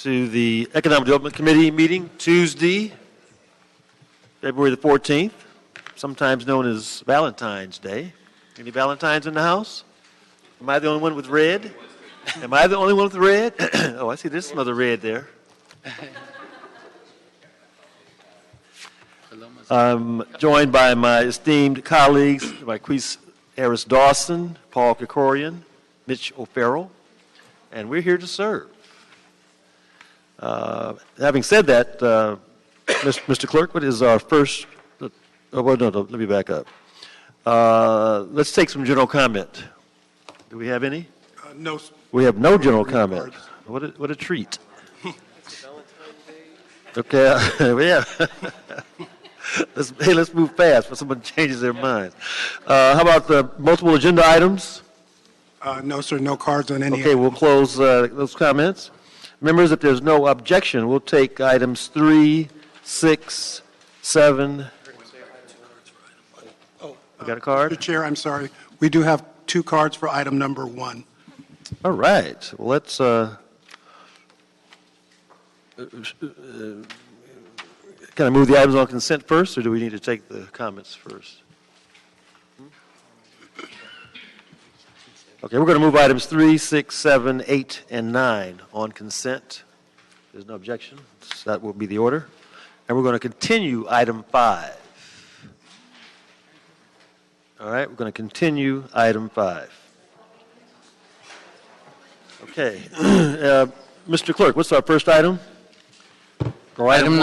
to the Economic Development Committee meeting Tuesday, February the 14th, sometimes known as Valentine's Day. Any Valentines in the house? Am I the only one with red? Am I the only one with red? Oh, I see there's some other red there. I'm joined by my esteemed colleagues, Marquise Harris Dawson, Paul Kikorian, Mitch O'Farrell, and we're here to serve. Having said that, Mr. Clerk, what is our first? No, let me back up. Let's take some general comment. Do we have any? No. We have no general comment. What a treat. Okay, yeah. Let's move fast before someone changes their mind. How about the multiple agenda items? No, sir, no cards on any. Okay, we'll close those comments. Members, if there's no objection, we'll take items 3, 6, 7. You got a card? Mr. Chair, I'm sorry. We do have 2 cards for item number 1. All right. Well, let's can I move the items on consent first, or do we need to take the comments first? Okay, we're going to move items 3, 6, 7, 8, and 9 on consent. There's no objection. So that will be the order. And we're going to continue item 5. All right, we're going to continue item 5. Okay. Mr. Clerk, what's our first item? Or Item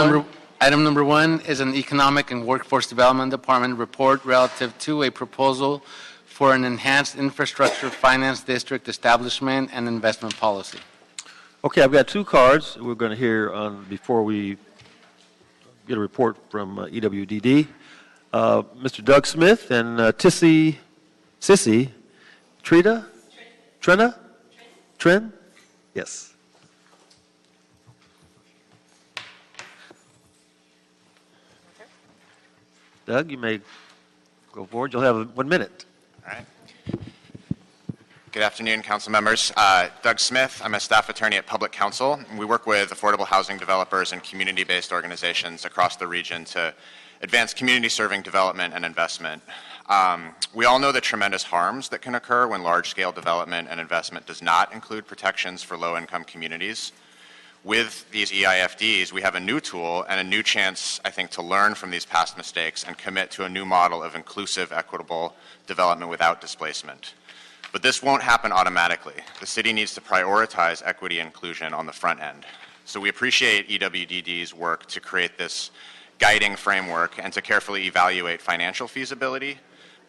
number 1 is an Economic and Workforce Development Department report relative to a proposal for an enhanced infrastructure finance district establishment and investment policy. Okay, I've got 2 cards we're going to hear on before we get a report from EWDD. Mr. Doug Smith and Sissy Tren? Yes. Doug, you may go forward. You'll have 1 minute. All right. Good afternoon, council members. Doug Smith. I'm a staff attorney at Public Counsel. We work with affordable housing developers and community-based organizations across the region to advance community-serving development and investment. We all know the tremendous harms that can occur when large-scale development and investment does not include protections for low-income communities. With these EIFDs, we have a new tool and a new chance, I think, to learn from these past mistakes and commit to a new model of inclusive, equitable development without displacement. But this won't happen automatically. The city needs to prioritize equity and inclusion on the front end. So we appreciate EWDD's work to create this guiding framework and to carefully evaluate financial feasibility.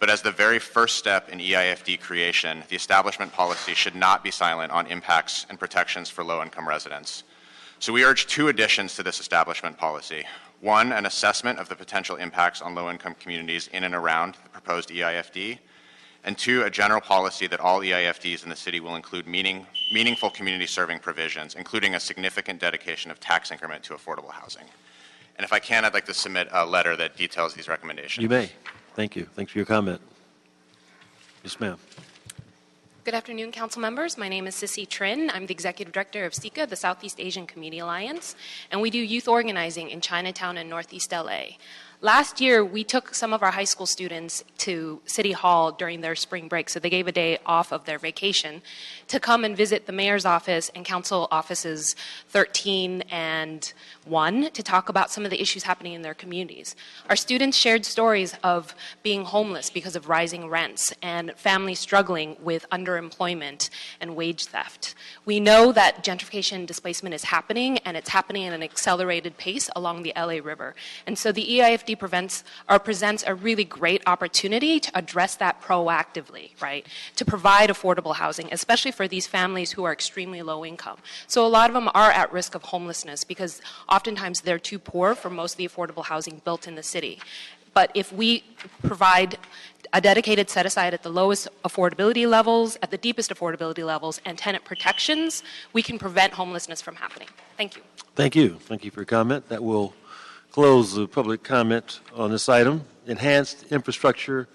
But as the very first step in EIFD creation, the establishment policy should not be silent on impacts and protections for low-income residents. So we urge 2 additions to this establishment policy. 1, an assessment of the potential impacts on low-income communities in and around the proposed EIFD. And 2, a general policy that all EIFDs in the city will include meaningful community-serving provisions, including a significant dedication of tax increment to affordable housing. And if I can, I'd like to submit a letter that details these recommendations. You may. Thank you. Thanks for your comment. Yes, ma'am. Good afternoon, council members. My name is Sissy Trin. I'm the executive director of SICA, the Southeast Asian Community Alliance, and we do youth organizing in Chinatown and Northeast LA. Last year, we took some of our high school students to City Hall during their spring break, so they gave a day off of their vacation to come and visit the mayor's office and council offices 13 and 1 to talk about some of the issues happening in their communities. Our students shared stories of being homeless because of rising rents and families struggling with underemployment and wage theft. We know that gentrification and displacement is happening, and it's happening at an accelerated pace along the LA River. And so the EIFD presents a really great opportunity to address that proactively, right? To provide affordable housing, especially for these families who are extremely low income. So a lot of them are at risk of homelessness because oftentimes they're too poor for most of the affordable housing built in the city. But if we provide a dedicated set aside at the lowest affordability levels, at the deepest affordability levels, and tenant protections, we can prevent homelessness from happening. Thank you. Thank you. Thank you for your comment. That will close the public comment on this item. Enhanced infrastructure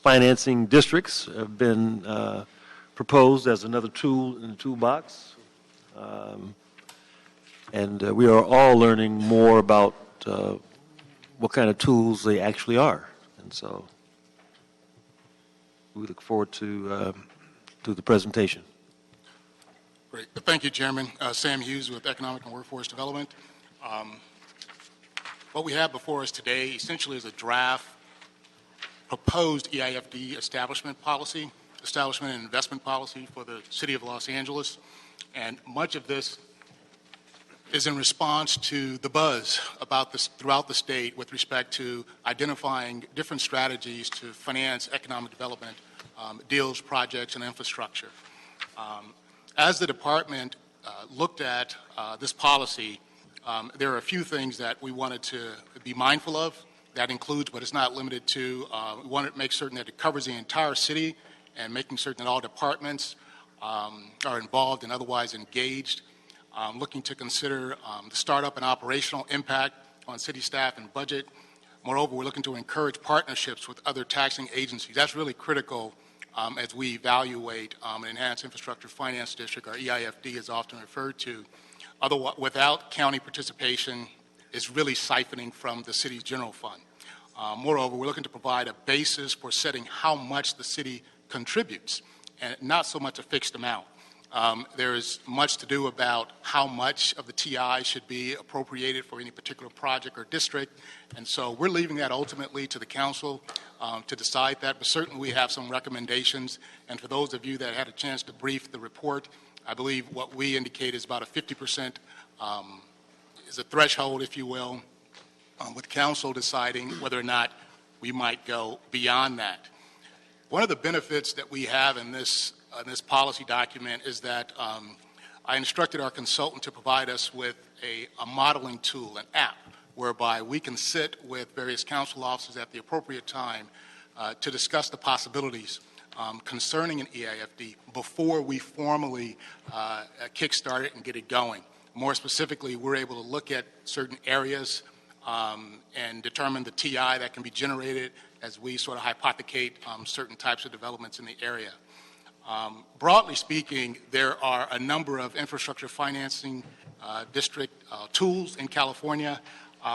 financing districts have been proposed as another tool in the toolbox. And we are all learning more about what kind of tools they actually are. And so we look forward to the presentation. Great. Thank you, Chairman. Sam Hughes with Economic and Workforce Development. What we have before us today essentially is a draft proposed EIFD establishment and investment policy for the City of Los Angeles. And much of this is in response to the buzz about this throughout the state with respect to identifying different strategies to finance economic development, deals, projects, and infrastructure. As the department looked at this policy, there are a few things that we wanted to be mindful of. That includes, but it's not limited to, we wanted to make certain that it covers the entire city and making certain that all departments are involved and otherwise engaged. Looking to consider the startup and operational impact on city staff and budget. Moreover, we're looking to encourage partnerships with other taxing agencies. That's really critical as we evaluate an enhanced infrastructure finance district, or EIFD is often referred to. Without county participation, is really siphoning from the city's general fund. Moreover, we're looking to provide a basis for setting how much the city contributes, and not so much a fixed amount. There's much to do about how much of the TI should be appropriated for any particular project or district, and so we're leaving that ultimately to the council to decide that, but certainly we have some recommendations, and for those of you that had a chance to brief the report, I believe what we indicate is about a 50% is a threshold, if you will, with council deciding whether or not we might go beyond that. One of the benefits that we have in this policy document is that I instructed our consultant to provide us with a modeling tool, an app, whereby we can sit with various council officers at the appropriate time to discuss the possibilities concerning an EIFD before we formally kickstart it and get it going. More specifically, we're able to look at certain areas and determine the TI that can be generated as we sort of hypothecate certain types of developments in the area. Broadly speaking, there are a number of infrastructure financing district tools in California.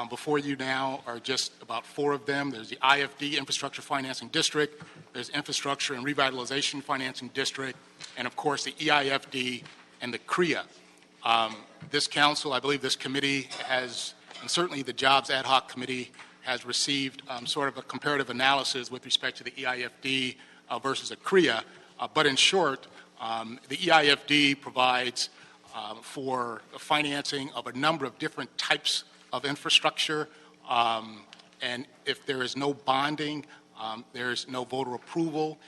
Before you now are just about 4 of them. There's the Eifd Infrastructure Financing District, there's Infrastructure and Revitalization Financing District, and of course the EIFD and the CREA. This council, I believe this committee has, and certainly the Jobs Ad Hoc Committee has received sort of a comparative analysis with respect to the EIFD versus a CREA. But in short, the EIFD provides for financing of a number of different types of infrastructure, and if there is no bonding, there's no voter approval.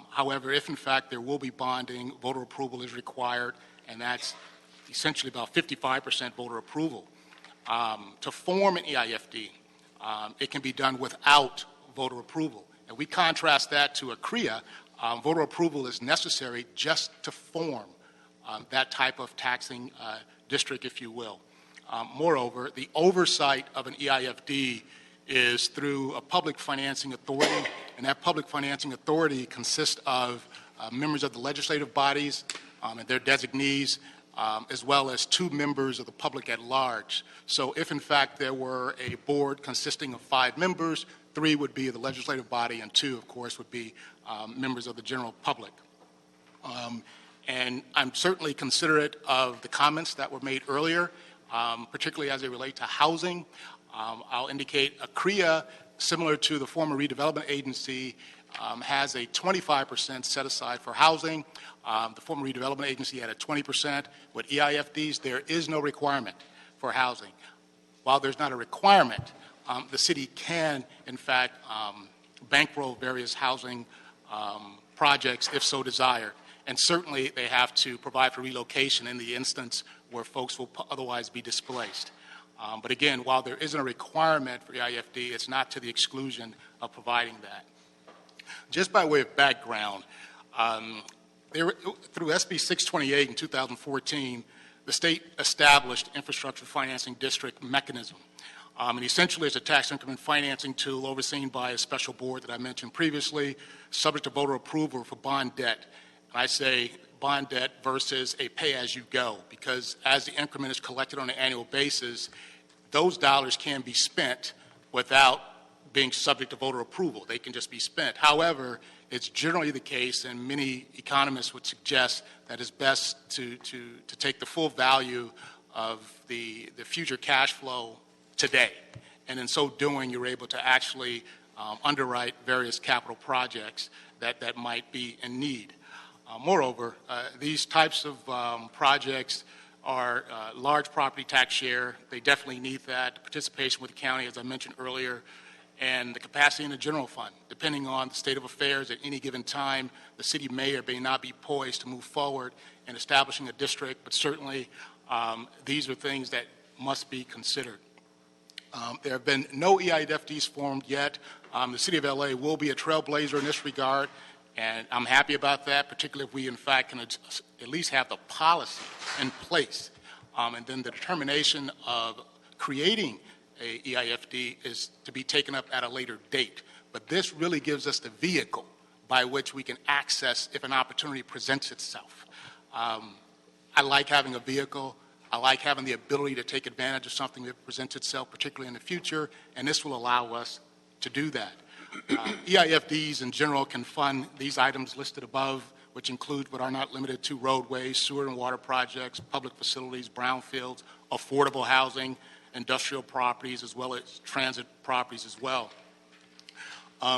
However, if in fact there will be bonding, voter approval is required, and that's essentially about 55% voter approval. To form an EIFD, it can be done without voter approval. And we contrast that to a CREA. Voter approval is necessary just to form that type of taxing district, if you will. Moreover, the oversight of an EIFD is through a public financing authority, and that public financing authority consists of members of the legislative bodies and their designees, as well as 2 members of the public at large. So if in fact there were a board consisting of 5 members, 3 would be the legislative body, and 2, of course, would be members of the general public. And I'm certainly considerate of the comments that were made earlier, particularly as they relate to housing. I'll indicate a CREA, similar to the former redevelopment agency, has a 25% set aside for housing. The former redevelopment agency had a 20%. With EIFDs, there is no requirement for housing. While there's not a requirement, the city can, in fact, bankroll various housing projects if so desired. And certainly they have to provide for relocation in the instance where folks will otherwise be displaced. But again, while there isn't a requirement for EIFD, it's not to the exclusion of providing that. Just by way of background, through SB 628 in 2014, the state established infrastructure financing district mechanism. And essentially it's a tax increment financing tool overseen by a special board that I mentioned previously, subject to voter approval for bond debt. And I say bond debt versus a pay-as-you-go, because as the increment is collected on an annual basis, those dollars can be spent without being subject to voter approval. They can just be spent. However, it's generally the case, and many economists would suggest that it's best to take the full value of the future cash flow today. And in so doing, you're able to actually underwrite various capital projects that might be in need. Moreover, these types of projects are large property tax share. They definitely need that. Participation with the county, as I mentioned earlier, and the capacity in the general fund. Depending on the state of affairs at any given time, the city may or may not be poised to move forward in establishing a district, but certainly these are things that must be considered. There have been no EIFDs formed yet. The City of LA will be a trailblazer in this regard, and I'm happy about that, particularly if we, in fact, can at least have the policy in place. And then the determination of creating a EIFD is to be taken up at a later date. But this really gives us the vehicle by which we can access if an opportunity presents itself. I like having a vehicle. I like having the ability to take advantage of something that presents itself, particularly in the future, and this will allow us to do that. EIFDs in general can fund these items listed above, which include but are not limited to roadways, sewer and water projects, public facilities, brownfields, affordable housing, industrial properties, as well as transit properties as well.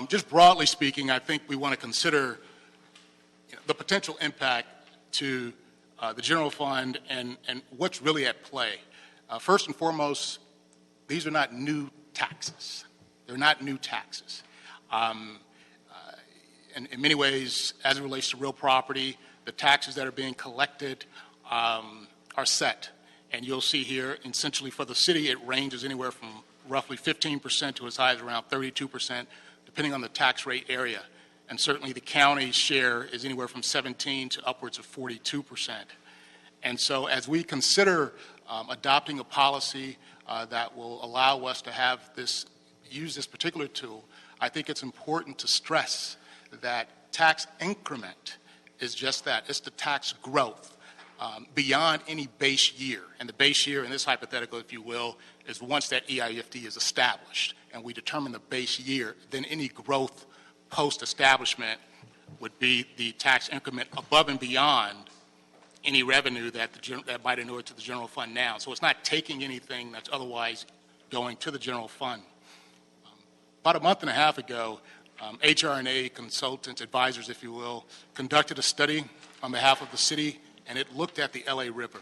Just broadly speaking, I think we want to consider the potential impact to the general fund and what's really at play. First and foremost, these are not new taxes. They're not new taxes. And in many ways, as it relates to real property, the taxes that are being collected are set. And you'll see here, essentially for the city, it ranges anywhere from roughly 15% to as high as around 32%, depending on the tax rate area. And certainly the county's share is anywhere from 17 to upwards of 42%. And so as we consider adopting a policy that will allow us to have use this particular tool, I think it's important to stress that tax increment is just that. It's the tax growth. Beyond any base year. And the base year in this hypothetical, if you will, is once that EIFD is established and we determine the base year, then any growth post-establishment would be the tax increment above and beyond any revenue that might inure to the general fund now. So it's not taking anything that's otherwise going to the general fund. About a month and a half ago, HR&A consultants, advisors, if you will, conducted a study on behalf of the city, and it looked at the LA River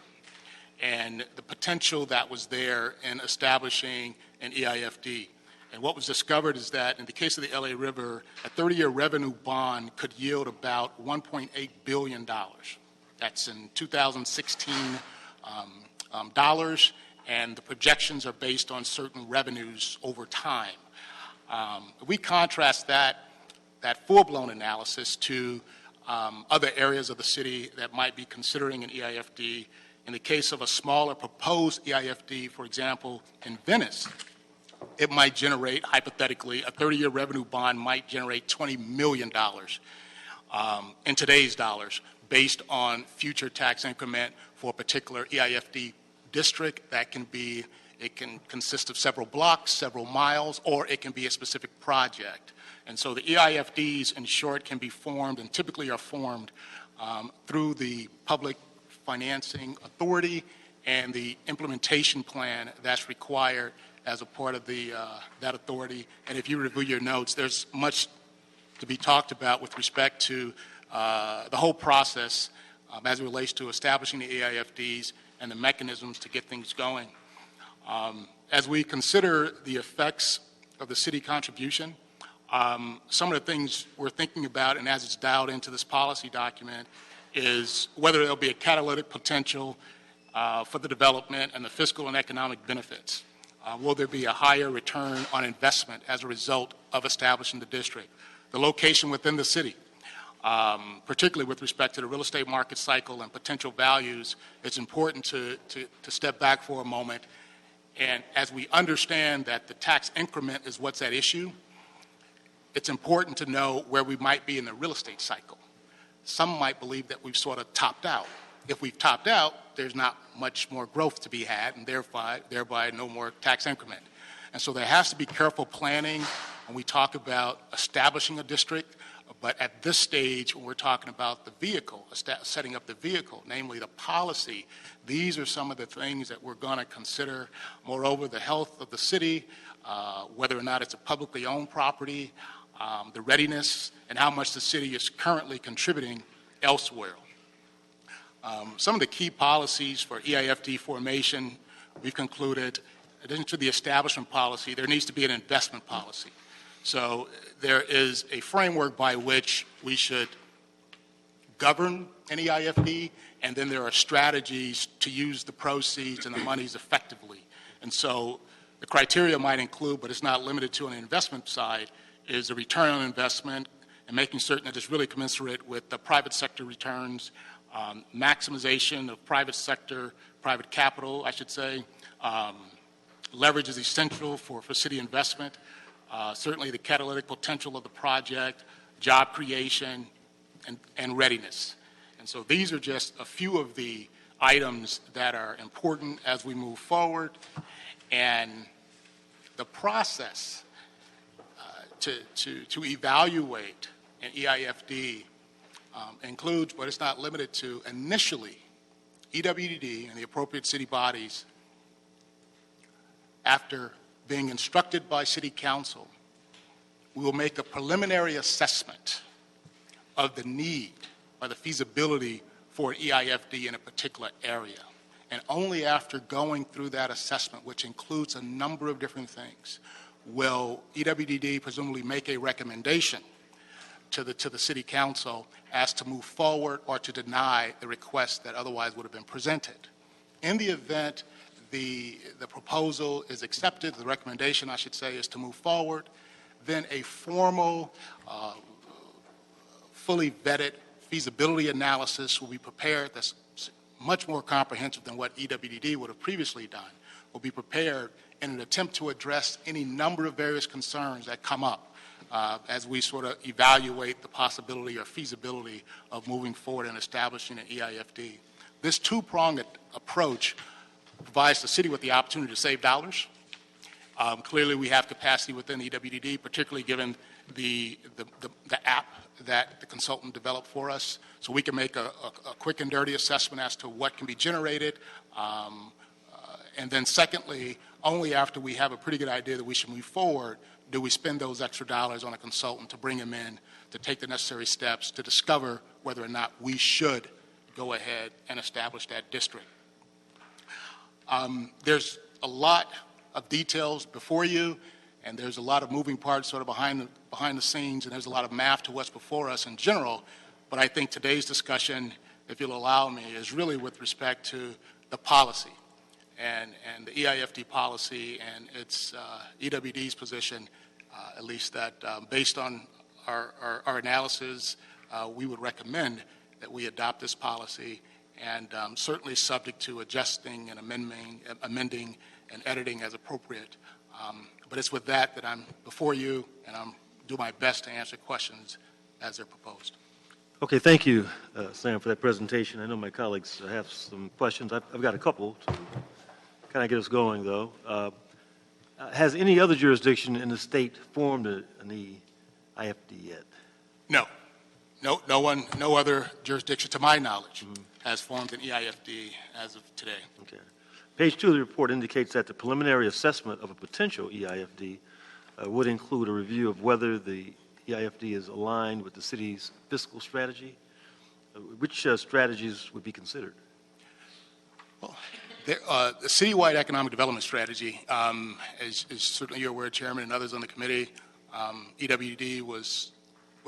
and the potential that was there in establishing an EIFD. And what was discovered is that in the case of the LA River, a 30-year revenue bond could yield about $1.8 billion. That's in 2016 dollars, and the projections are based on certain revenues over time. We contrast that full-blown analysis to other areas of the city that might be considering an EIFD. In the case of a smaller proposed EIFD, for example, in Venice, it might generate, hypothetically, a 30-year revenue bond might generate $20 million in today's dollars based on future tax increment for a particular EIFD district. That can be, it can consist of several blocks, several miles, or it can be a specific project. And so the EIFDs, in short, can be formed and typically are formed through the Public Financing Authority and the implementation plan that's required as a part of that authority. And if you review your notes, there's much to be talked about with respect to the whole process as it relates to establishing the EIFDs and the mechanisms to get things going. As we consider the effects of the city contribution, some of the things we're thinking about, and as it's dialed into this policy document, is whether there'll be a catalytic potential for the development and the fiscal and economic benefits. Will there be a higher return on investment as a result of establishing the district? The location within the city, particularly with respect to the real estate market cycle and potential values, it's important to step back for a moment. And as we understand that the tax increment is what's at issue, it's important to know where we might be in the real estate cycle. some might believe that we've sort of topped out. If we've topped out, there's not much more growth to be had, and thereby no more tax increment. And so there has to be careful planning when we talk about establishing a district. But at this stage, when we're talking about the vehicle, setting up the vehicle, namely the policy, these are some of the things that we're going to consider. Moreover, the health of the city, whether or not it's a publicly owned property, the readiness, and how much the city is currently contributing elsewhere. Some of the key policies for EIFD formation, we've concluded, in addition to the establishment policy, there needs to be an investment policy. So there is a framework by which we should govern an EIFD, and then there are strategies to use the proceeds and the monies effectively. And so the criteria might include, but it's not limited to on the investment side, is a return on investment and making certain that it's really commensurate with the private sector returns, maximization of private capital, I should say. Leverage is essential for city investment. Certainly the catalytic potential of the project, job creation, and readiness. And so these are just a few of the items that are important as we move forward. And the process to evaluate an EIFD includes, but it's not limited to, initially, EWDD and the appropriate city bodies, after being instructed by City Council, we will make a preliminary assessment of the need or the feasibility for an EIFD in a particular area. And only after going through that assessment, which includes a number of different things, will EWDD presumably make a recommendation to the City Council as to move forward or to deny the request that otherwise would have been presented. In the event the proposal is accepted, the recommendation, I should say, is to move forward, then a formal, fully vetted feasibility analysis will be prepared that's much more comprehensive than what EWDD would have previously done, will be prepared in an attempt to address any number of various concerns that come up as we sort of evaluate the possibility or feasibility of moving forward and establishing an EIFD. This two-pronged approach provides the city with the opportunity to save dollars. Clearly, we have capacity within EWDD, particularly given the app that the consultant developed for us, so we can make a quick and dirty assessment as to what can be generated. And then secondly, only after we have a pretty good idea that we should move forward do we spend those extra dollars on a consultant to bring him in to take the necessary steps to discover whether or not we should go ahead and establish that district. There's a lot of details before you, and there's a lot of moving parts sort of behind the scenes, and there's a lot of math to what's before us in general. But I think today's discussion, if you'll allow me, is really with respect to the policy and the EIFD policy and its EWD's position, at least that based on our analysis, we would recommend that we adopt this policy, and certainly subject to adjusting and amending and editing as appropriate. But it's with that I'm before you, and I'm do my best to answer questions as they're proposed. Okay, thank you, Sam, for that presentation. I know my colleagues have some questions. I've got a couple to kind of get us going, though. Has any other jurisdiction in the state formed an EIFD yet? No. No other jurisdiction, to my knowledge, has formed an EIFD as of today. Okay. Page 2 of the report indicates that the preliminary assessment of a potential EIFD would include a review of whether the EIFD is aligned with the city's fiscal strategy. Which strategies would be considered? Well, the citywide economic development strategy, as certainly you're aware, Chairman, and others on the committee, EWD was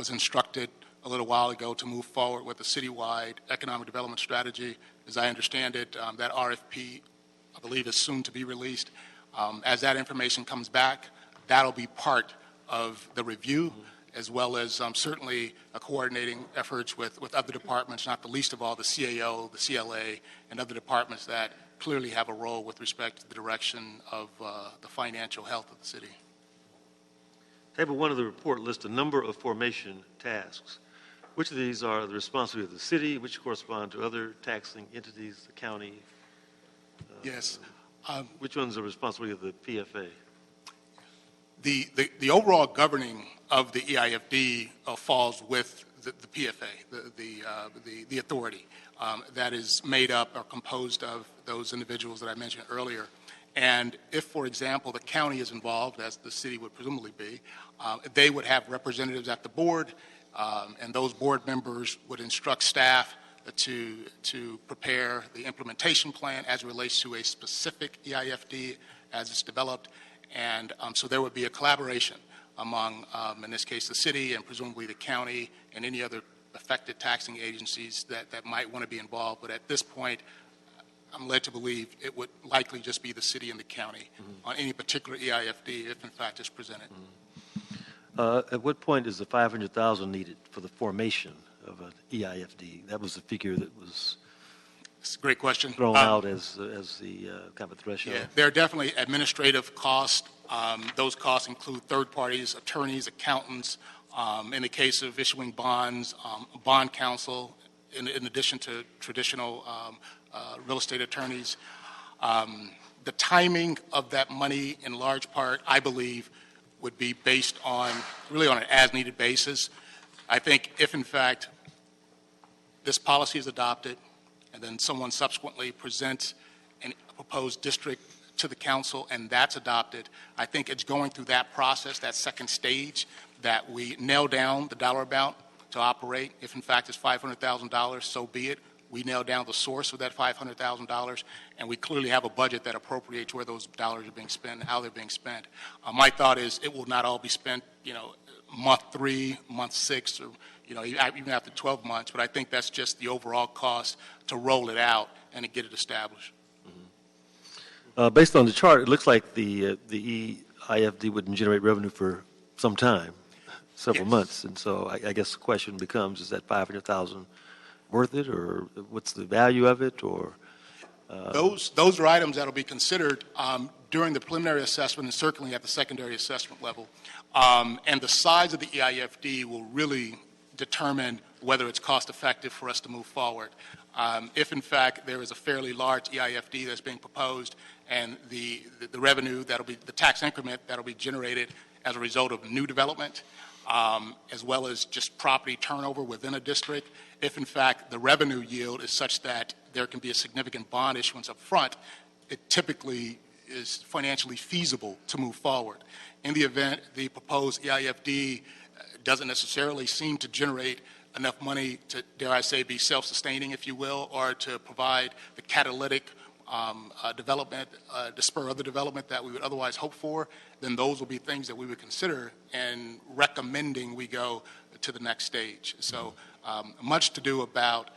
instructed a little while ago to move forward with the citywide economic development strategy. As I understand it, that RFP, I believe, is soon to be released. As that information comes back, that'll be part of the review, as well as certainly coordinating efforts with other departments, not the least of all the CAO, the CLA, and other departments that clearly have a role with respect to the direction of the financial health of the city. Table 1 of the report lists a number of formation tasks. Which of these are the responsibility of the city, which correspond to other taxing entities, the county? Yes. Which ones are responsibility of the PFA? The overall governing of the EIFD falls with the PFA, the authority that is made up or composed of those individuals that I mentioned earlier. And if, for example, the county is involved, as the city would presumably be, they would have representatives at the board, and those board members would instruct staff to prepare the implementation plan as it relates to a specific EIFD as it's developed. And so there would be a collaboration among, in this case, the city and presumably the county and any other affected taxing agencies that might want to be involved. But at this point, I'm led to believe it would likely just be the city and the county on any particular EIFD if, in fact, it's presented. At what point is the $500,000 needed for the formation of an EIFD? That was the figure that was It's a great question. thrown out as the kind of a threshold. Yeah, there are definitely administrative costs. Those costs include third parties, attorneys, accountants. In the case of issuing bonds, bond counsel, in addition to traditional real estate attorneys. The timing of that money, in large part, I believe, would be based on, really on an as-needed basis. I think if, in fact, this policy is adopted, and then someone subsequently presents a proposed district to the council, and that's adopted, I think it's going through that process, that second stage, that we nail down the dollar amount to operate. If, in fact, it's $500,000, so be it. We nail down the source of that $500,000, and we clearly have a budget that appropriates where those dollars are being spent and how they're being spent. My thought is it will not all be spent, month 3, month 6, or even after 12 months, but I think that's just the overall cost to roll it out and to get it established. Based on the chart, it looks like the EIFD wouldn't generate revenue for some time, several Yes. months, and so I guess the question becomes: is that $500,000 worth it, or what's the value of it, or? Those are items that will be considered during the preliminary assessment and certainly at the secondary assessment level. And the size of the EIFD will really determine whether it's cost effective for us to move forward. If, in fact, there is a fairly large EIFD that's being proposed and the revenue that'll be, the tax increment that'll be generated as a result of new development, as well as just property turnover within a district, if, in fact, the revenue yield is such that there can be a significant bond issuance up front, it typically is financially feasible to move forward. In the event the proposed EIFD doesn't necessarily seem to generate enough money to, dare I say, be self-sustaining, if you will, or to provide the catalytic development, to spur other development that we would otherwise hope for, then those will be things that we would consider and recommending we go to the next stage. So much to do about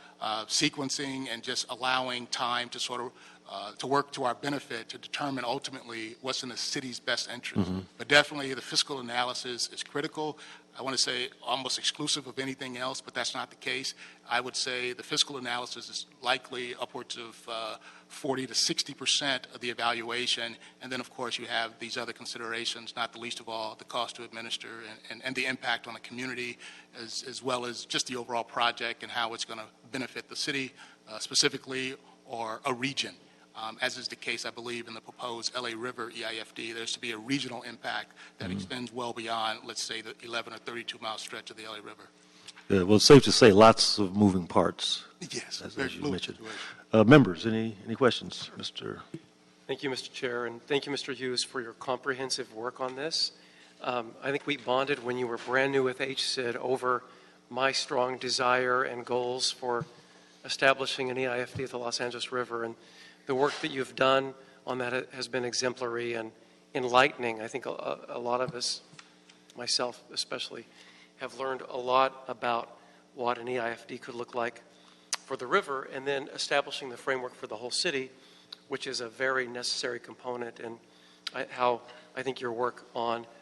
sequencing and just allowing time to sort of to work to our benefit to determine ultimately what's in the city's best interest. But definitely the fiscal analysis is critical. I want to say almost exclusive of anything else, but that's not the case. I would say the fiscal analysis is likely upwards of 40 to 60% of the evaluation. And then, of course, you have these other considerations, not the least of all the cost to administer and the impact on the community, as well as just the overall project and how it's going to benefit the city specifically or a region. As is the case, I believe, in the proposed LA River EIFD, there's to be a regional impact that extends well beyond, let's say, the 11 or 32-mile stretch of the LA River. Well, it's safe to say lots of moving parts, Yes, as very you fluid mentioned. situation. Members, any questions? Mr. Thank you, Mr. Chair, and thank you, Mr. Hughes, for your comprehensive work on this. I think we bonded when you were brand new with HSID over my strong desire and goals for establishing an EIFD at the Los Angeles River, and the work that you've done on that has been exemplary and enlightening. I think a lot of us, myself especially, have learned a lot about what an EIFD could look like for the river, and then establishing the framework for the whole city, which is a very necessary component, and how I think your work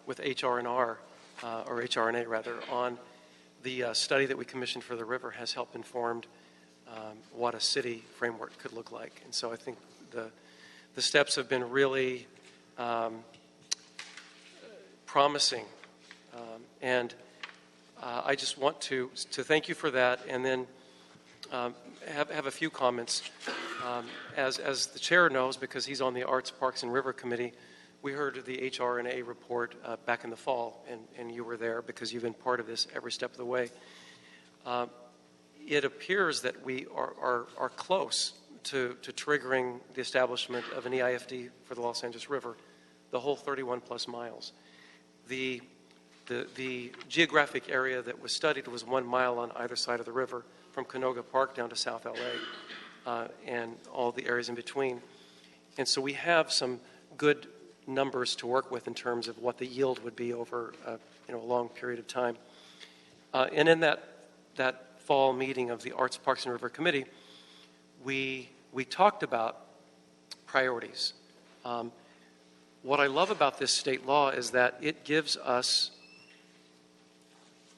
with HR&R, or HRNA rather, on the study that we commissioned for the river has helped inform what a city framework could look like. And so I think the steps have been really promising. And I just want to thank you for that, and then have a few comments. As the chair knows, because he's on the Arts, Parks, and River Committee, we heard the HRNA report back in the fall, and you were there because you've been part of this every step of the way. It appears that we are close to triggering the establishment of an EIFD for the Los Angeles River, the whole 31 plus miles. The geographic area that was studied was 1 mile on either side of the river, from Canoga Park down to South LA, and all the areas in between. And so we have some good numbers to work with in terms of what the yield would be over a long period of time. And in that fall meeting of the Arts, Parks, and River Committee, we talked about priorities. What I love about this state law is that it gives us,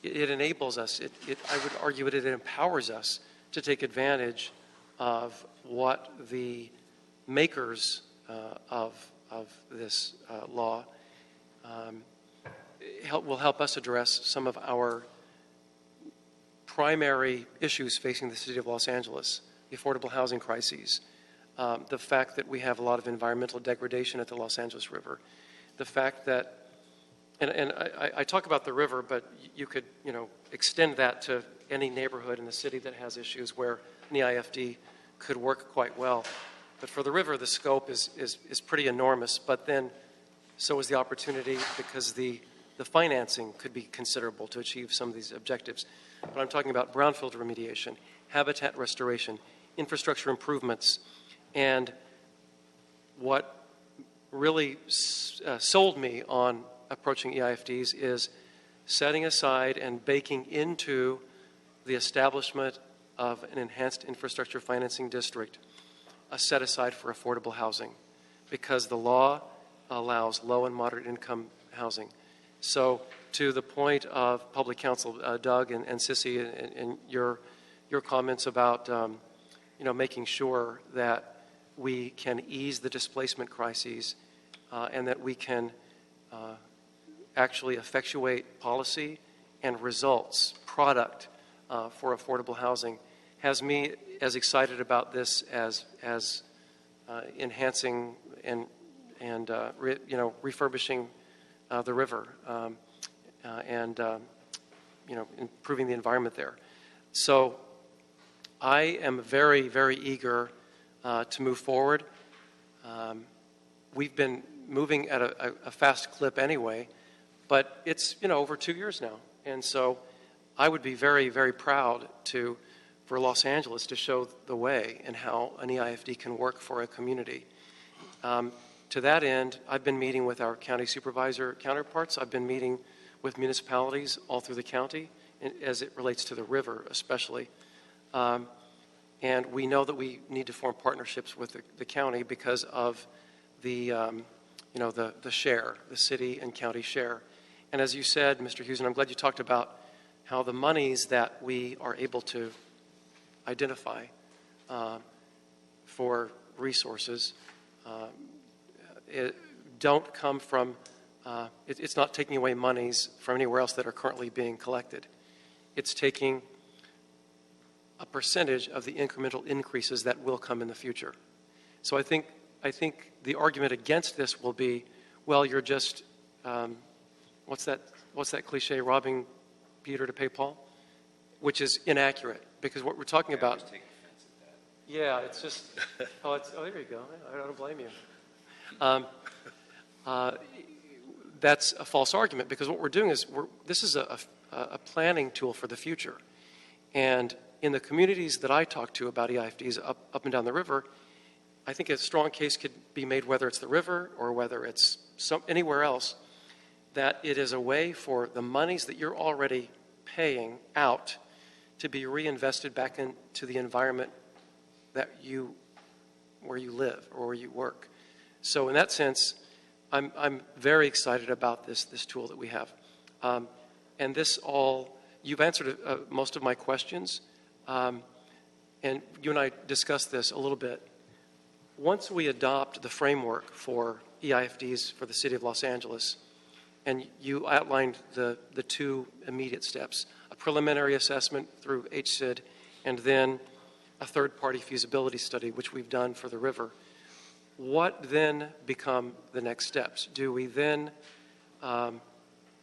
it enables us, I would argue it empowers us to take advantage of what the makers of this law will help us address some of our primary issues facing the city of Los Angeles, the affordable housing crises, the fact that we have a lot of environmental degradation at the Los Angeles River, the fact that, and I talk about the river, but you could extend that to any neighborhood in the city that has issues where an EIFD could work quite well. But for the river, the scope is pretty enormous, but then so is the opportunity because the financing could be considerable to achieve some of these objectives. But I'm talking about brownfield remediation, habitat restoration, infrastructure improvements, and what really sold me on approaching EIFDs is setting aside and baking into the establishment of an enhanced infrastructure financing district a set aside for affordable housing, because the law allows low and moderate income housing. So to the point of Public Counsel Doug and Sissy and your comments about making sure that we can ease the displacement crises and that we can actually effectuate policy and results, product for affordable housing, has me as excited about this as enhancing and refurbishing the river and improving the environment there. So I am very, very eager to move forward. We've been moving at a fast clip anyway, but it's over 2 years now, and so I would be very, very proud for Los Angeles to show the way and how an EIFD can work for a community. To that end, I've been meeting with our county supervisor counterparts. I've been meeting with municipalities all through the county as it relates to the river especially. And we know that we need to form partnerships with the county because of the share, the city and county share. And as you said, Mr. Hughes, and I'm glad you talked about how the monies that we are able to identify for resources don't come from, it's not taking away monies from anywhere else that are currently being collected. It's taking a percentage of the incremental increases that will come in the future. So I think the argument against this will be, well, you're just, what's that cliche, robbing Peter to pay Paul? Which is inaccurate, because what we're talking about. Yeah, it's just, oh, there you go. I don't blame you. That's a false argument, because what we're doing is this is a planning tool for the future. And in the communities that I talk to about EIFDs up and down the river, I think a strong case could be made, whether it's the river or whether it's anywhere else, that it is a way for the monies that you're already paying out to be reinvested back into the environment where you live or where you work. So in that sense, I'm very excited about this tool that we have. And you've answered most of my questions. And you and I discussed this a little bit. Once we adopt the framework for EIFDs for the City of Los Angeles, and you outlined the two immediate steps, a preliminary assessment through HSID, and then a third-party feasibility study, which we've done for the river. What then become the next steps? Do we then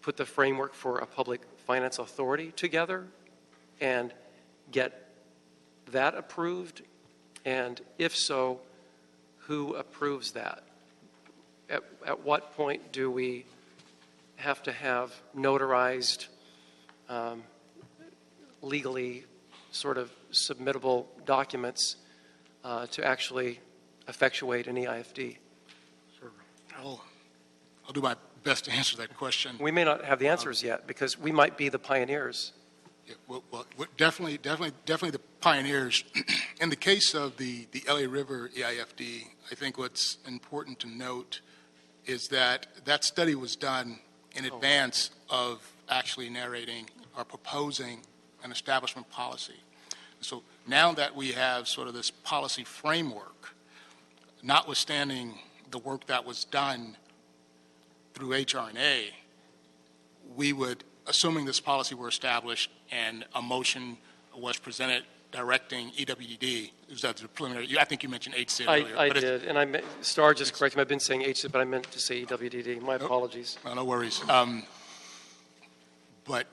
put the framework for a public finance authority together and get that approved? And if so, who approves that? At what point do we have to have notarized, legally sort of submittable documents to actually effectuate an EIFD? Sure. I'll do my best to answer that question. We may not have the answers yet because we might be the pioneers. Yeah, well, definitely the pioneers. In the case of the LA River EIFD, I think what's important to note is that that study was done in advance of actually narrating or proposing an establishment policy. So now that we have sort of this policy framework, notwithstanding the work that was done through HR&A, we would, assuming this policy were established and a motion was presented directing EWD, was that the preliminary? I think you mentioned HSID earlier. I did, and Star just corrected me. I've been saying HSID, but I meant to say EWDD. My apologies. No worries. But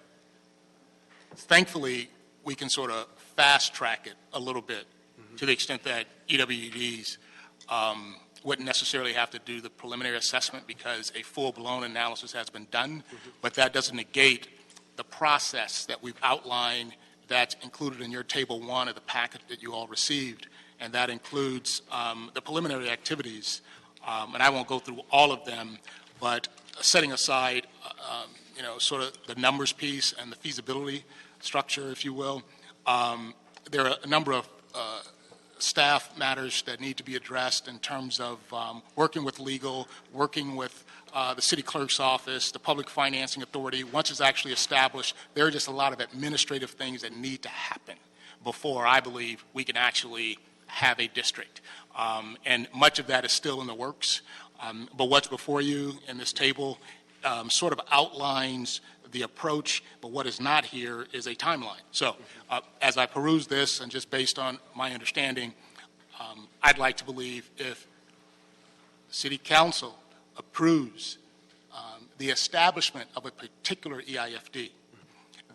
thankfully, we can sort of fast track it a little bit to the extent that EWDs wouldn't necessarily have to do the preliminary assessment because a full-blown analysis has been done, but that doesn't negate the process that we've outlined that's included in your Table 1 of the packet that you all received, and that includes the preliminary activities. And I won't go through all of them, but setting aside, sort of the numbers piece and the feasibility structure, if you will, there are a number of staff matters that need to be addressed in terms of working with legal, working with the city clerk's office, the public financing authority. Once it's actually established, there are just a lot of administrative things that need to happen before I believe we can actually have a district. And much of that is still in the works. But what's before you in this table sort of outlines the approach, but what is not here is a timeline. So as I peruse this, and just based on my understanding, I'd like to believe if City Council approves the establishment of a particular EIFD,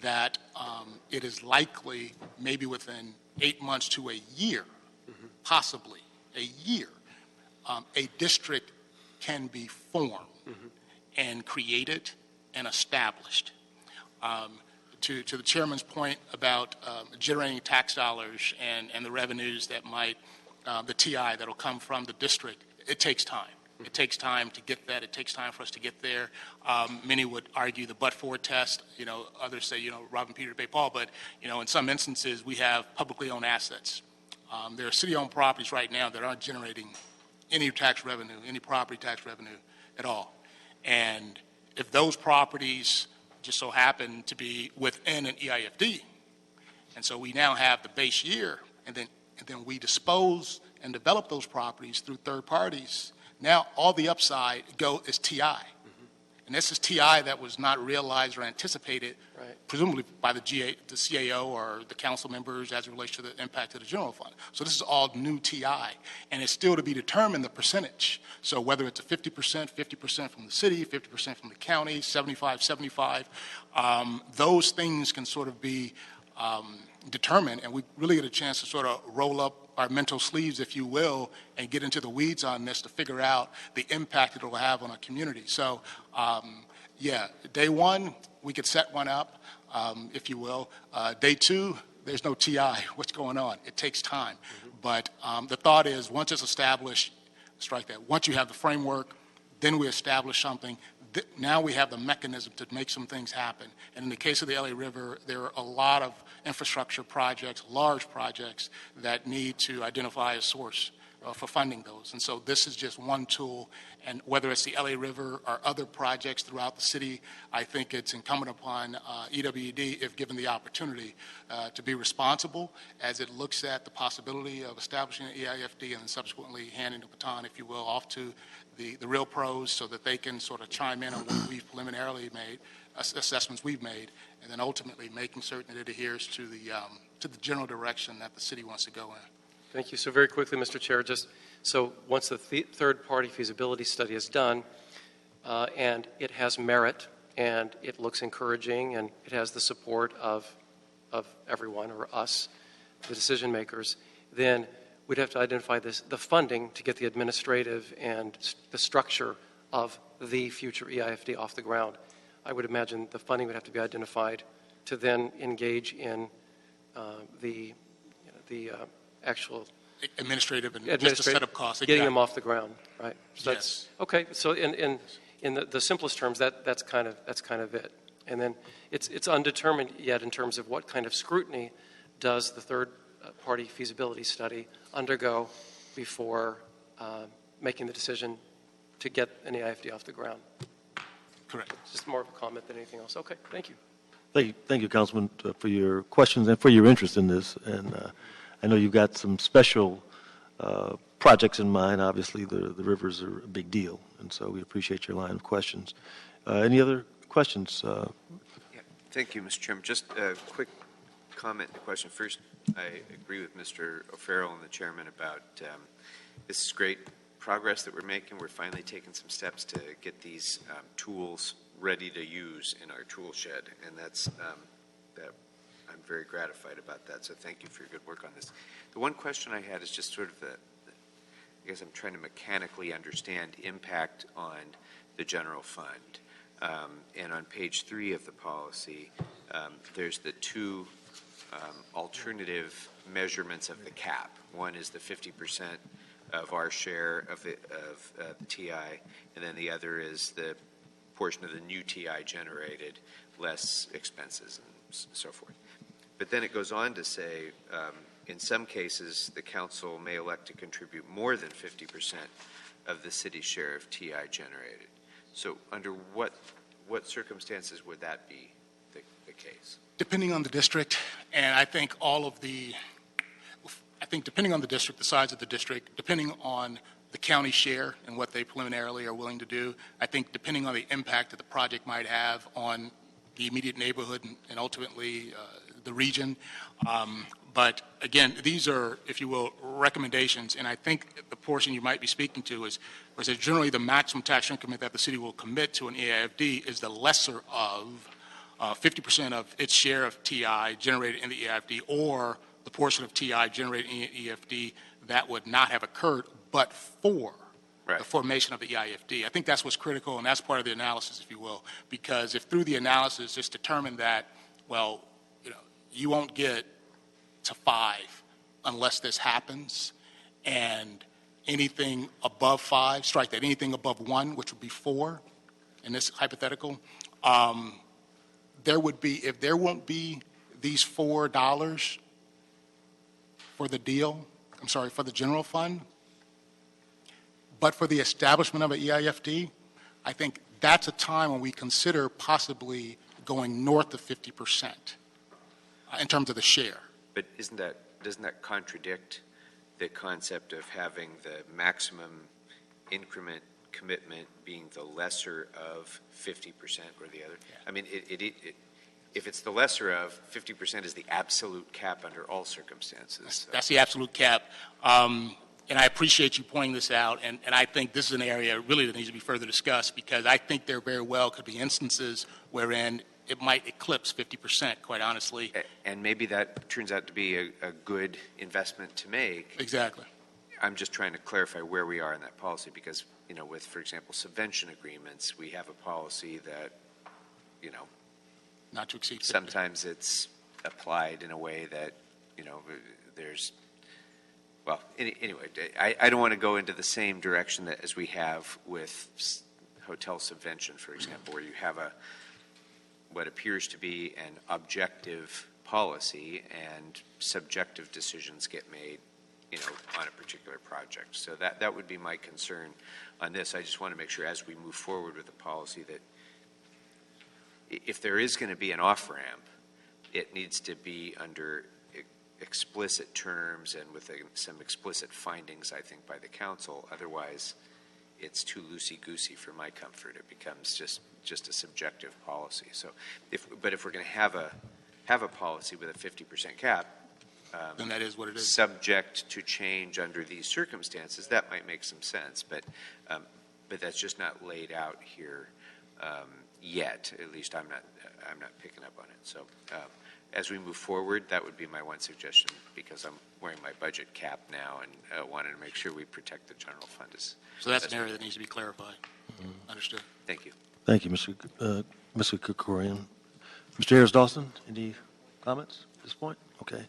that it is likely maybe within 8 months to a year, possibly a year, a district can be formed and created and established. To the chairman's point about generating tax dollars and the revenues that might, the TI that'll come from the district, it takes time. It takes time to get that. It takes time for us to get there. Many would argue the but-for test. Others say, robbing Peter to pay Paul. But, in some instances, we have publicly owned assets. There are city-owned properties right now that aren't generating any tax revenue, any property tax revenue at all. And if those properties just so happen to be within an EIFD, and so we now have the base year, and then we dispose and develop those properties through third parties, now all the upside is TI. And this is TI that was not realized or anticipated, presumably by the CAO or the council members as it relates to the impact of the general fund. So this is all new TI, and it's still to be determined the percentage. So whether it's a 50% from the city, 50% from the county, 75, those things can sort of be determined, and we really get a chance to sort of roll up our mental sleeves, if you will, and get into the weeds on this to figure out the impact it will have on our community. So, day one, we could set one up, if you will. Day two, there's no TI. What's going on? It takes time. But the thought is, once it's established, strike that. Once you have the framework, then we establish something. Now we have the mechanism to make some things happen. And in the case of the LA River, there are a lot of infrastructure projects, large projects, that need to identify a source for funding those. And so this is just one tool, and whether it's the LA River or other projects throughout the city, I think it's incumbent upon EWD, if given the opportunity, to be responsible as it looks at the possibility of establishing an EIFD and then subsequently handing the baton, if you will, off to the real pros so that they can sort of chime in on what we've preliminarily made, assessments we've made, and then ultimately making certain that it adheres to the general direction that the city wants to go in. Thank you. So very quickly, Mr. Chair, just so once the third-party feasibility study is done and it has merit and it looks encouraging and it has the support of everyone or us, the decision makers, then we'd have to identify the funding to get the administrative and the structure of the future EIFD off the ground. I would imagine the funding would have to be identified to then engage in the actual Administrative and just a set of costs. getting them off the ground, right? So Yes. Okay. So in the simplest terms, that's kind of it. And then it's undetermined yet in terms of what kind of scrutiny does the third-party feasibility study undergo before making the decision to get an EIFD off the ground. Correct. It's just more of a comment than anything else. Okay. Thank you. Thank you, Councilman, for your questions and for your interest in this. And I know you've got some special projects in mind. Obviously, the rivers are a big deal, and so we appreciate your line of questions. Any other questions? Yeah, thank you, Mr. Chairman. Just a quick comment and question. First, I agree with Mr. O'Farrell and the chairman about this is great progress that we're making. We're finally taking some steps to get these tools ready to use in our tool shed, and that's that I'm very gratified about that. So thank you for your good work on this. The one question I had is just sort of I guess I'm trying to mechanically understand impact on the general fund. And on page 3 of the policy, there's the two alternative measurements of the cap. One is the 50% of our share of the TI, and then the other is the portion of the new TI generated, less expenses and so forth. But then it goes on to say, in some cases, the council may elect to contribute more than 50% of the city's share of TI generated. So under what circumstances would that be the case? Depending on the district, and I think depending on the district, the size of the district, depending on the county share and what they preliminarily are willing to do, I think depending on the impact that the project might have on the immediate neighborhood and ultimately the region. But again, these are, if you will, recommendations, and I think the portion you might be speaking to is that generally the maximum tax increment that the city will commit to an EIFD is the lesser of 50% of its share of TI generated in the EIFD, or the portion of TI generated in the EIFD that would not have occurred but for the formation of the EIFD. I think that's what's critical, and that's part of the analysis, if you will, because if through the analysis it's determined that, well, you won't get to 5 unless this happens, and anything above 5, strike that, anything above 1, which would be 4 in this hypothetical, there would be, if there won't be these $4 for the deal, for the general fund, but for the establishment of an EIFD, I think that's a time when we consider possibly going north of 50% in terms of the share. But doesn't that contradict the concept of having the maximum increment commitment being the lesser of 50% or the other? Yeah. I mean, if it's the lesser of, 50% is the absolute cap under all circumstances. That's the absolute cap. And I appreciate you pointing this out, and I think this is an area really that needs to be further discussed, because I think there very well could be instances wherein it might eclipse 50%, quite honestly. And maybe that turns out to be a good investment to make. Exactly. I'm just trying to clarify where we are in that policy, because, with, for example, subvention agreements, we have a policy that, not to exceed 50. Sometimes it's applied in a way that, there's, well, anyway, I don't want to go into the same direction that as we have with hotel subvention, for example, where you have what appears to be an objective policy and subjective decisions get made on a particular project. So that would be my concern on this. I just want to make sure as we move forward with the policy that if there is going to be an off-ramp, it needs to be under explicit terms and with some explicit findings, I think, by the council. Otherwise, it's too loosey-goosey for my comfort. It becomes just a subjective policy. So, if we're going to have a policy with a 50% cap, then that is what it is. subject to change under these circumstances, that might make some sense. But that's just not laid out here yet. At least I'm not picking up on it. So. As we move forward, that would be my one suggestion, because I'm wearing my budget cap now and wanted to make sure we protect the general fund. So that's an area that needs to be clarified. Understood. Thank you. Thank you, Mr. Kukorian. Mr. Harris-Dawson, any comments at this point? Okay.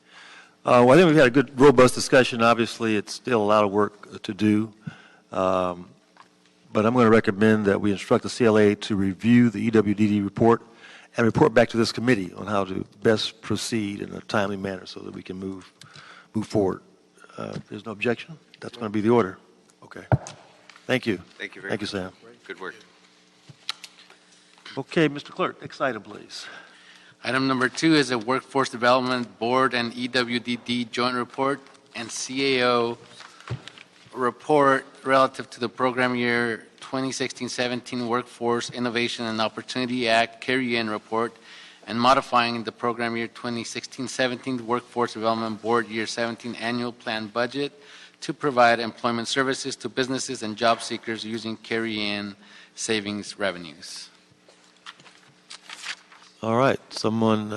Well, I think we've had a good, robust discussion. Obviously, it's still a lot of work to do. But I'm going to recommend that we instruct the CLA to review the EWDD report and report back to this committee on how to best proceed in a timely manner so that we can move forward. If there's no objection, that's going to be the order. Okay. Thank you. Thank you very much. Thank you, Sam. Good work. Okay, Mr. Clerk, next item, please. Item number 2 is a Workforce Development Board and EWDD joint report and CAO report relative to the program year 2016-17 Workforce Innovation and Opportunity Act carry-in report and modifying the program year 2016-17 Workforce Development Board year 17 annual plan budget to provide employment services to businesses and job seekers using carry-in savings revenues. All right, someone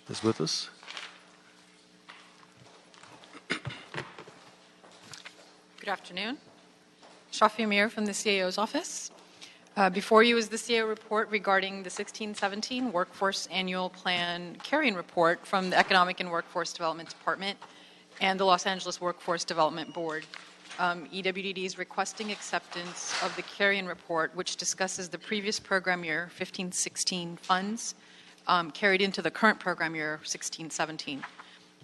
is with us. Good afternoon. Shafi Amir from the CAO's office. Before you is the CAO report regarding the 16-17 Workforce Annual Plan Carrying Report from the Economic and Workforce Development Department and the Los Angeles Workforce Development Board. EWDD is requesting acceptance of the carrying report, which discusses the previous program year 15-16 funds carried into the current program year 16-17.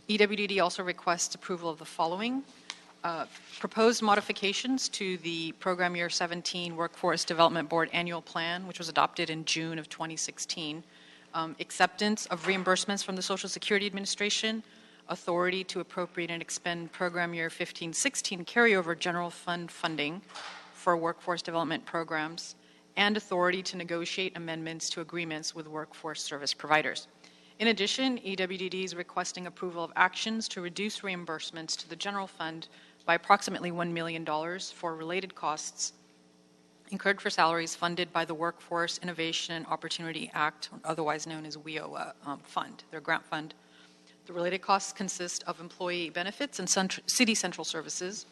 EWDD also requests approval of the following. Proposed modifications to the program year 17 Workforce Development Board annual plan, which was adopted in June of 2016. Acceptance of reimbursements from the Social Security Administration, authority to appropriate and expend program year 15-16 carryover general fund funding for workforce development programs, and authority to negotiate amendments to agreements with workforce service providers. In addition, EWDD is requesting approval of actions to reduce reimbursements to the general fund by approximately $1 million for related costs incurred for salaries funded by the Workforce Innovation and Opportunity Act, otherwise known as WIOA fund, their grant fund. The related costs consist of employee benefits and city central services.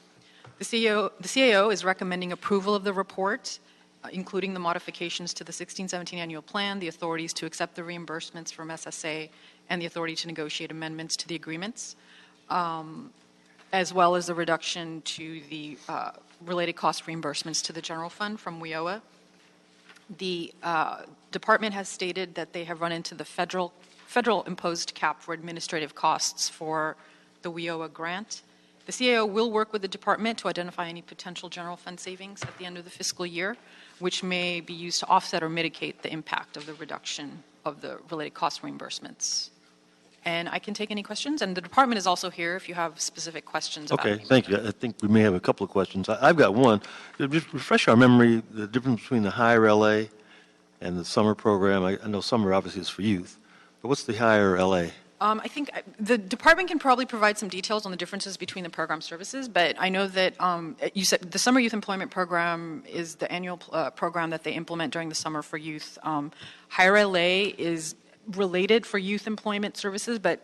The CAO is recommending approval of the report, including the modifications to the 16-17 annual plan, the authorities to accept the reimbursements from SSA, and the authority to negotiate amendments to the agreements, as well as the reduction to the related cost reimbursements to the general fund from WIOA. The department has stated that they have run into the federal imposed cap for administrative costs for the WIOA grant. The CAO will work with the department to identify any potential general fund savings at the end of the fiscal year, which may be used to offset or mitigate the impact of the reduction of the related cost reimbursements. And I can take any questions, and the department is also here if you have specific questions about Okay, thank you. I think we may have a couple of questions. I've got one. Just refresh our memory, the difference between the higher LA and the summer program. I know summer obviously is for youth, but what's the higher LA? I think the department can probably provide some details on the differences between the program services, but I know that you said the Summer Youth Employment Program is the annual program that they implement during the summer for youth. Higher LA is related for youth employment services, but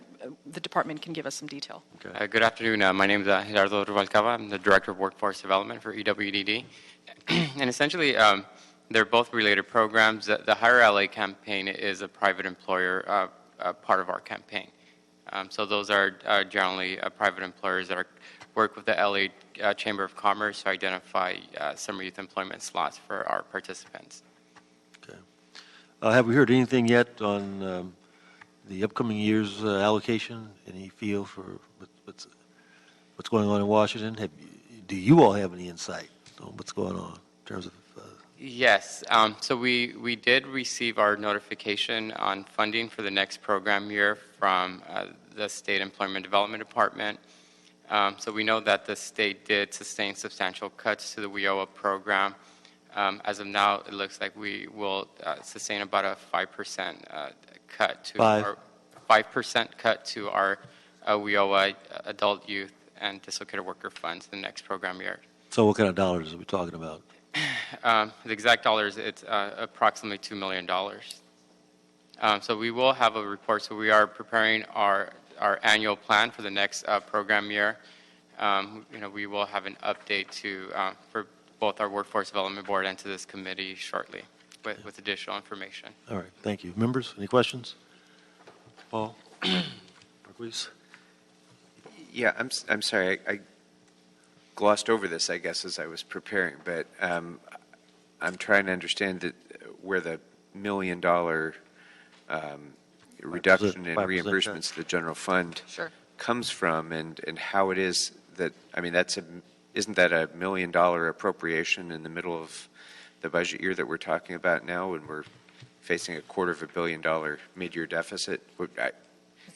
the department can give us some detail. Okay. Good afternoon. My name is Gerardo Rubalcaba. I'm the Director of Workforce Development for EWDD. And essentially, they're both related programs. The Higher LA campaign is a private employer part of our campaign. So those are generally private employers that work with the LA Chamber of Commerce to identify summer youth employment slots for our participants. Okay. Have we heard anything yet on the upcoming year's allocation? Any feel for what's what's going on in Washington? Do you all have any insight on what's going on in terms of? Yes. So we did receive our notification on funding for the next program year from the State Employment Development Department. So we know that the state did sustain substantial cuts to the WIOA program. As of now, it looks like we will sustain about a 5% cut to our 5% cut to our WIOA adult, youth, and dislocated worker funds the next program year. So what kind of dollars are we talking about? The exact dollars, it's approximately $2 million. So we will have a report. So we are preparing our annual plan for the next program year. We will have an update for both our Workforce Development Board and to this committee shortly with additional information. All right, thank you. Members, any questions? Paul? Marquise? Yeah, I'm sorry. I glossed over this, I guess, as I was preparing, but I'm trying to understand where the $1 million reduction in 5% reimbursements to the general fund Sure. comes from, and how it is that, I mean, isn't that a $1 million appropriation in the middle of the budget year that we're talking about now, when we're facing a $250 million mid-year deficit?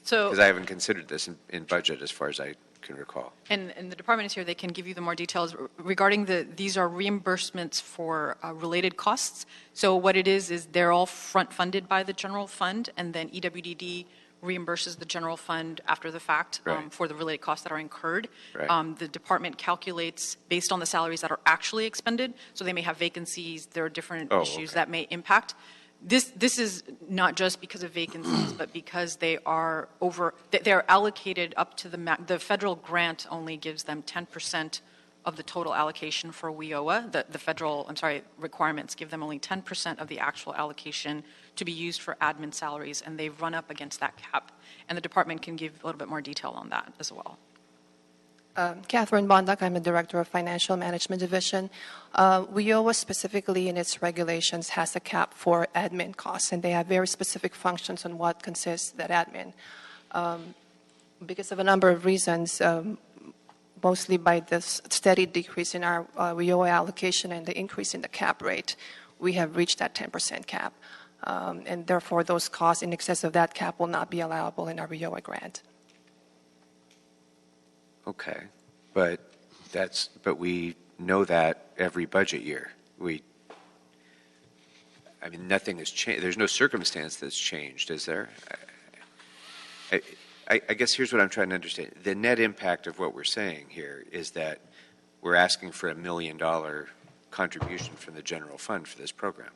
So, Because I haven't considered this in budget as far as I can recall. and the department is here, they can give you the more details regarding these are reimbursements for related costs. So what it is they're all front funded by the general fund, and then EWDD reimburses the general fund after the fact Right. for the related costs that are incurred. Right. The department calculates based on the salaries that are actually expended, so they may have vacancies, there are different issues okay. that may impact. This is not just because of vacancies, but because they're allocated up to the federal grant only gives them 10% of the total allocation for WIOA. The federal, requirements give them only 10% of the actual allocation to be used for admin salaries, and they've run up against that cap. And the department can give a little bit more detail on that as well. Catherine Bondak, I'm the Director of Financial Management Division. WIOA specifically in its regulations has a cap for admin costs, and they have very specific functions on what consists that admin. Because of a number of reasons, mostly by this steady decrease in our WIOA allocation and the increase in the cap rate, we have reached that 10% cap. And therefore, those costs in excess of that cap will not be allowable in our WIOA grant. Okay, but we know that every budget year. Nothing has changed. There's no circumstance that's changed, is there? I guess here's what I'm trying to understand. The net impact of what we're saying here is that we're asking for $1 million contribution from the general fund for this program.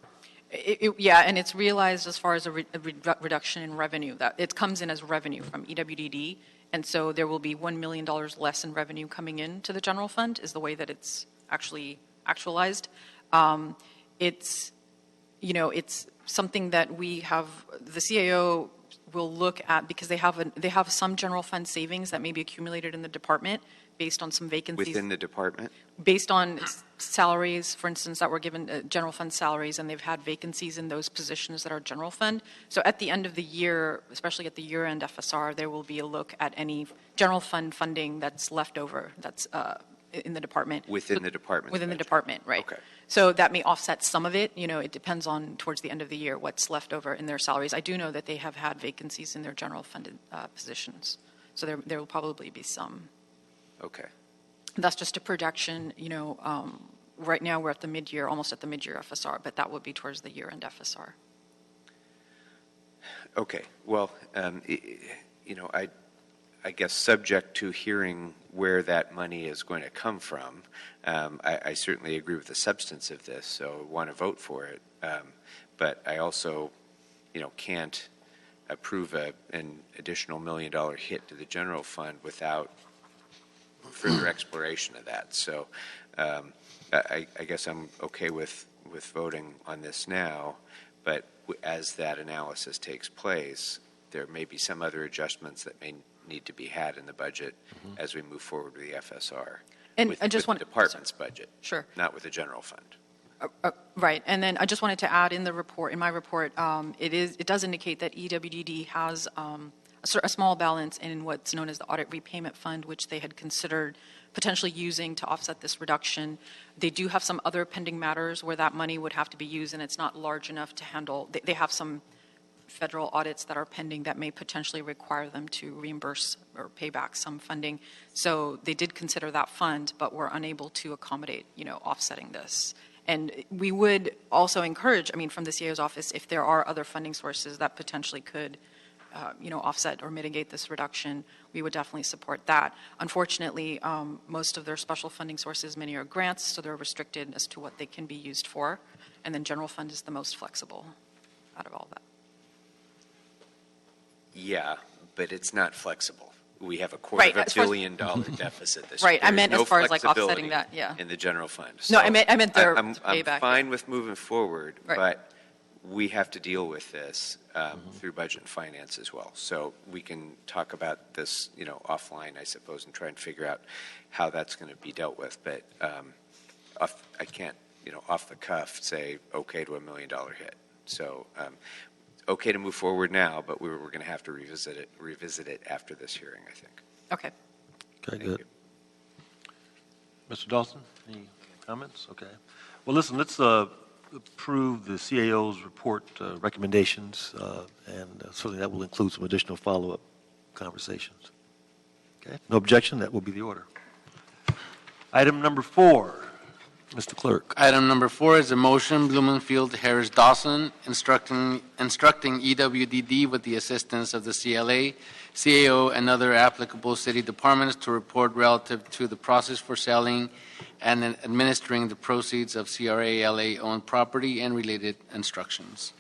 Yeah, and it's realized as far as a reduction in revenue. That it comes in as revenue from EWDD, and so there will be $1 million less in revenue coming into the general fund, is the way that it's actually actualized. It's something that we have, the CAO will look at, because they have some general fund savings that may be accumulated in the department based on some vacancies. Within the department? Based on salaries, for instance, that were given general fund salaries, and they've had vacancies in those positions that are general fund. So at the end of the year, especially at the year-end FSR, there will be a look at any general fund funding that's left over, that's in the department. Within the department? Within the department, right. Okay. So that may offset some of it. It depends on, towards the end of the year, what's left over in their salaries. I do know that they have had vacancies in their general funded positions. So there will probably be some. Okay. That's just a projection. Right now we're at the mid-year, almost at the mid-year FSR, but that would be towards the year-end FSR. Okay. Well, I guess subject to hearing where that money is going to come from, I certainly agree with the substance of this, so I want to vote for it. But I also, can't approve an additional $1 million hit to the general fund without further exploration of that. So I guess I'm okay with voting on this now, but as that analysis takes place, there may be some other adjustments that may need to be had in the budget as we move forward with the FSR. And with, I just with the department's budget, Sure. not with the general fund. Right, and then I just wanted to add in my report, it does indicate that EWDD has a small balance in what's known as the audit repayment fund, which they had considered potentially using to offset this reduction. They do have some other pending matters where that money would have to be used, and it's not large enough to handle. They have some federal audits that are pending that may potentially require them to reimburse or pay back some funding. So they did consider that fund, but were unable to accommodate, offsetting this. And we would also encourage, from the CAO's office, if there are other funding sources that potentially could, offset or mitigate this reduction, we would definitely support that. Unfortunately, most of their special funding sources, many are grants, so they're restricted as to what they can be used for. And then general fund is the most flexible out of all that. Yeah, but it's not flexible. We have a Right, $250 as far as- billion deficit this Right, year. I meant There's as far as like flexibility offsetting that, yeah. in the general fund. No, So I meant their I'm payback. fine with moving forward, Right. but we have to deal with this through budget and finance as well. So we can talk about this, offline, I suppose, and try and figure out how that's going to be dealt with. But I can't, off the cuff say okay to $1 million hit. So okay to move forward now, but we're going to have to revisit it after this hearing, I think. Okay. Okay, Thank good. you. Mr. Dawson, any comments? Okay. Well, listen, let's approve the CAO's report recommendations, and certainly that will include some additional follow-up conversations. Okay? No objection, that will be the order. Item number 4, Mr. Clerk. Item number 4 is a motion, Blumenfield Harris Dawson, instructing EWDD with the assistance of the CLA, CAO, and other applicable city departments to report relative to the process for selling and administering the proceeds of CRA-LA-owned property and related instructions.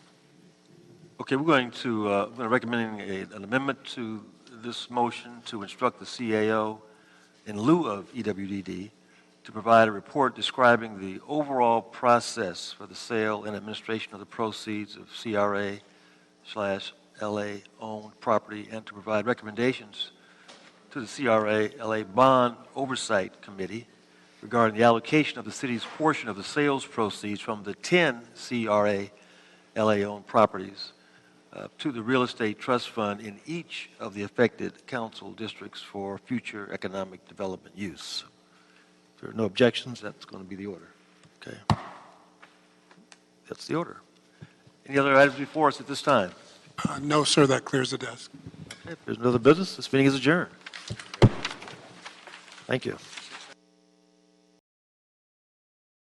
Okay, we're going to recommend an amendment to this motion to instruct the CAO in lieu of EWDD to provide a report describing the overall process for the sale and administration of the proceeds of CRA/LA-owned property, and to provide recommendations to the CRA-LA Bond Oversight Committee regarding the allocation of the city's portion of the sales proceeds from the 10 CRA-LA-owned properties to the Real Estate Trust Fund in each of the affected council districts for future economic development use. If there are no objections, that's going to be the order. Okay. That's the order. Any other items before us at this time? No, sir, that clears the desk. Okay, if there's no other business, this meeting is adjourned. Thank you.